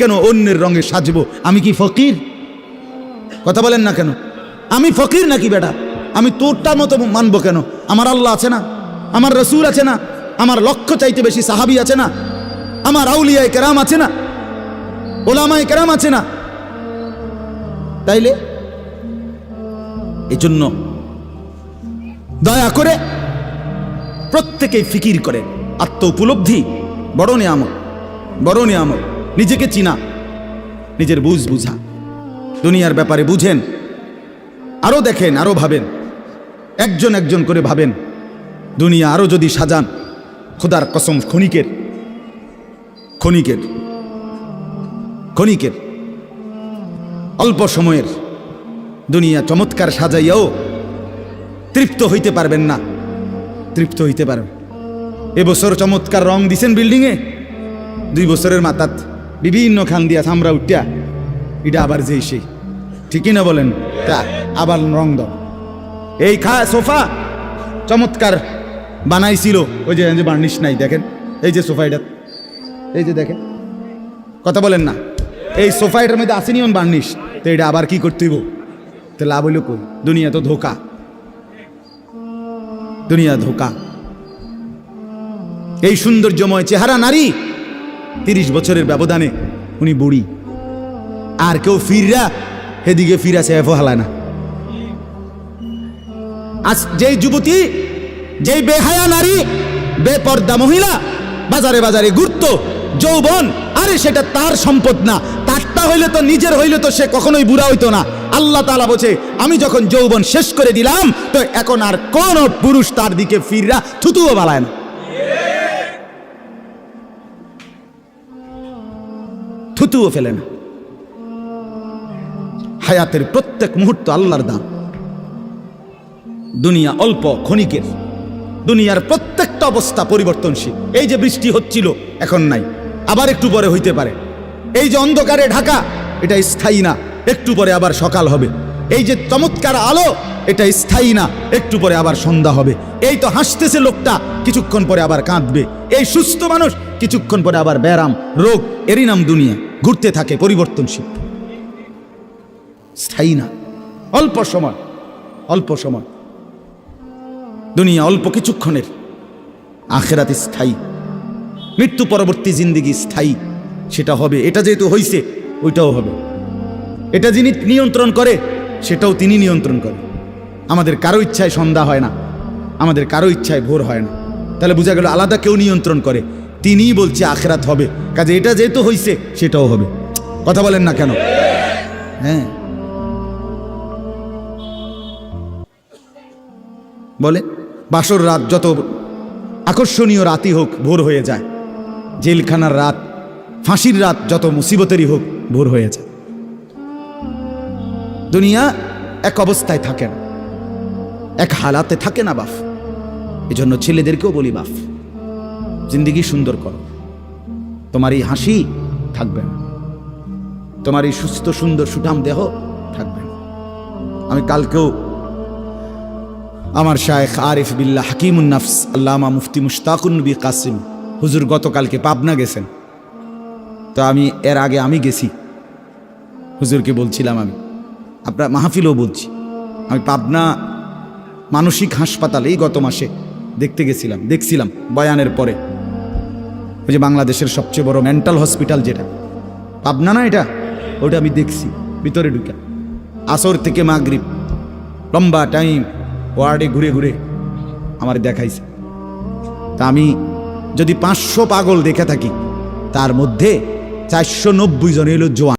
কেন অন্যের রঙে সাজবো? আমি কি ফকির? কথা বলেন না কেন? আমি ফকির নাকি বেটা? আমি তোরটার মতো মানবো কেন? আমার আল্লাহ আছে না, আমার রসুল আছে না, আমার লক্ষ্য চাইতে বেশি সাহাবি আছে না, আমার আউলিয়ায়ে কেরাম আছে না, ওলামায়ে কেরাম আছে না। তাইলে এই জন্য দয়া করে প্রত্যেকেই ফিকির করে। আত্ম উপলব্ধি বড় নিয়ামত, বড় নিয়ামত। নিজেকে চিনা, নিজের বুঝ বুঝা, দুনিয়ার ব্যাপারে বুঝেন, আরো দেখেন, আরো ভাবেন, একজন একজন করে ভাবেন। দুনিয়া আরো যদি সাজান, খোদার কসম ক্ষণিকের ক্ষণিকের ক্ষণিকের অল্প সময়ের দুনিয়া চমৎকার সাজাইয়াও তৃপ্ত হইতে পারবেন না, তৃপ্ত হইতে পারবেন। এবছর চমৎকার রং দিছেন বিল্ডিংয়ে, 2 বছরের মাথাত বিভিন্ন খান দিয়া সামরা উঠিয়া এটা আবার যেই সেই, ঠিকই না বলেন? তা আবার রং দাও। এই সোফা চমৎকার বানাইছিল, ওই যে বার্নিশ নাই, দেখেন এই যে সোফা, এটা এই যে দেখেন, কথা বলেন না? এই সোফা এটার মধ্যে আসেনি অন বার্নিশ, তো এটা আবার কি করতে হইব? তো লাভ হইল কই? দুনিয়া তো ধোকা, দুনিয়া ধোকা। এই সৌন্দর্যময় চেহারা নারী 30 বছরের ব্যবধানে উনি বুড়ি, আর কেউ ফিররা এদিকে ফিরা সেফ হালায় না। আজ যেই যুবতী, যেই বেহায়া নারী, বেপর্দা মহিলা বাজারে বাজারে ঘুরতো, যৌবন, আরে সেটা তার সম্পদ না, তারটা হইলে তো, নিজের হইলে তো সে কখনোই বুড়া হইতো না। আল্লাহ তাআলা বলছে, আমি যখন যৌবন শেষ করে দিলাম, তো এখন আর কোন পুরুষ তার দিকে ফিররা থুতুও বালায় না, থুতুও ফেলে না। হায়াতের প্রত্যেক মুহূর্ত আল্লাহর দান। দুনিয়া অল্প ক্ষণিকের, দুনিয়ার প্রত্যেকটা অবস্থা পরিবর্তনশীল। এই যে বৃষ্টি হচ্ছিল, এখন নাই, আবার একটু পরে হইতে পারে। এই যে অন্ধকারে ঢাকা, এটা স্থায়ী না, একটু পরে আবার সকাল হবে। এই যে চমৎকার আলো, এটা স্থায়ী না, একটু পরে আবার সন্ধ্যা হবে। এই তো হাসতেছে লোকটা, কিছুক্ষণ পরে আবার কাঁদবে। এই সুস্থ মানুষ, কিছুক্ষণ পরে আবার ব্যারাম, রোগ। এরই নাম দুনিয়া, ঘুরতে থাকে, পরিবর্তনশীল, স্থায়ী না। অল্প সময়, অল্প সময় দুনিয়া, অল্প কিছুক্ষণের। আখিরাত স্থায়ী, মৃত্যু পরবর্তী জিন্দেগি স্থায়ী, সেটা হবে। এটা যেহেতু হইছে, ওইটাও হবে। এটা যিনি নিয়ন্ত্রণ করে, সেটাও তিনি নিয়ন্ত্রণ করে। আমাদের কারো ইচ্ছায় সন্ধ্যা হয় না, আমাদের কারো ইচ্ছায় ভোর হয় না। তাহলে বোঝা গেল আলাদা কেউ নিয়ন্ত্রণ করে, তিনিই বলছে আখিরাত হবে। কাজে এটা যেহেতু হইছে, সেটাও হবে। কথা বলেন না কেন? হ্যাঁ, বলে বাসর রাত যত আকর্ষণীয় রাতই হোক, ভোর হয়ে যায়। জেলখানার রাত, ফাঁসির রাত যত মুসিবতেরই হোক, ভোর হয়ে যায়। দুনিয়া এক অবস্থায় থাকে না, এক হালাতে থাকে না বাফ। এজন্য ছেলেদেরকেও বলি, বাফ, জিন্দেগি সুন্দর করো। তোমার এই হাসি থাকবে না, তোমার এই সুস্থ সুন্দর সুঠাম দেহ থাকবে না। আমি কালকেও আমার শায়েখ আরিফ বিল্লাহ হাকিমুন নাফস আল্লামা মুফতি মুশতাকুন নবী কাসিম হুজুর গতকালকে পাবনা গেছেন। তো আমি এর আগে আমি গেছি, হুজুরকে বলছিলাম, আমি আপনার মাহফিলও বলছি, আমি পাবনা মানসিক হাসপাতালে এই গত মাসে দেখতে গেছিলাম, দেখছিলাম বয়ানের পরে। ওই যে বাংলাদেশের সবচেয়ে বড় মেন্টাল হসপিটাল, যেটা পাবনা না, এটা ওটা আমি দেখছি ভিতরে ঢুকে। আসর থেকে মাগরিব লম্বা টাইম ওয়ার্ডে ঘুরে ঘুরে আমার দেখাইছে। তা আমি যদি 500 পাগল দেখে থাকি, তার মধ্যে 490 জন হলো জোয়ান।